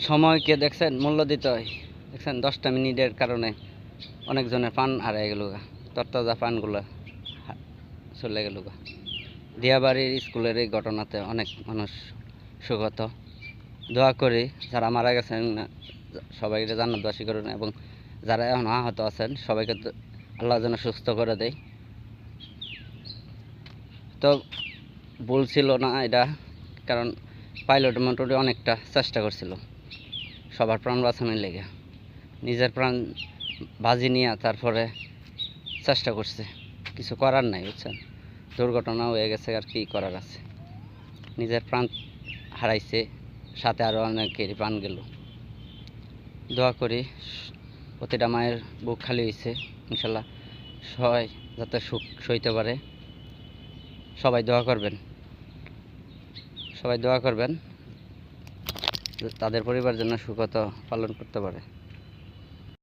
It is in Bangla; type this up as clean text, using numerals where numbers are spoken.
সময়কে দেখছেন মূল্য দিতে হয়। দেখছেন 10টা মিনিটের কারণে অনেকজনের প্রাণ হারিয়ে গেল গা, তরতাজা প্রাণগুলো চলে গেল গা। দিয়াবাড়ির স্কুলের এই ঘটনাতে অনেক মানুষ শোকাহত। দোয়া করি যারা মারা গেছেন সবাইকে জান্নাতবাসী করুন, এবং যারা এখন আহত আছেন সবাইকে আল্লাহ যেন সুস্থ করে দেয়। তো ভুল ছিল না এটা, কারণ পাইলট মোটামুটি অনেকটা চেষ্টা করছিল সবার প্রাণ বাঁচানোর লেগে, নিজের প্রাণ বাজি নিয়ে তারপরে চেষ্টা করছে। কিছু করার নাই, বুঝছেন, দুর্ঘটনা হয়ে গেছে, আর কি করার আছে। নিজের প্রাণ হারাইছে, সাথে আরও অনেকের প্রাণ গেল। দোয়া করি প্রতিটা মায়ের বুক খালি হয়েছে, ইনশাল্লাহ সবাই যাতে সুখ সইতে পারে। সবাই দোয়া করবেন, সবাই দোয়া করবেন তাদের পরিবার যেন সুখত পালন করতে পারে।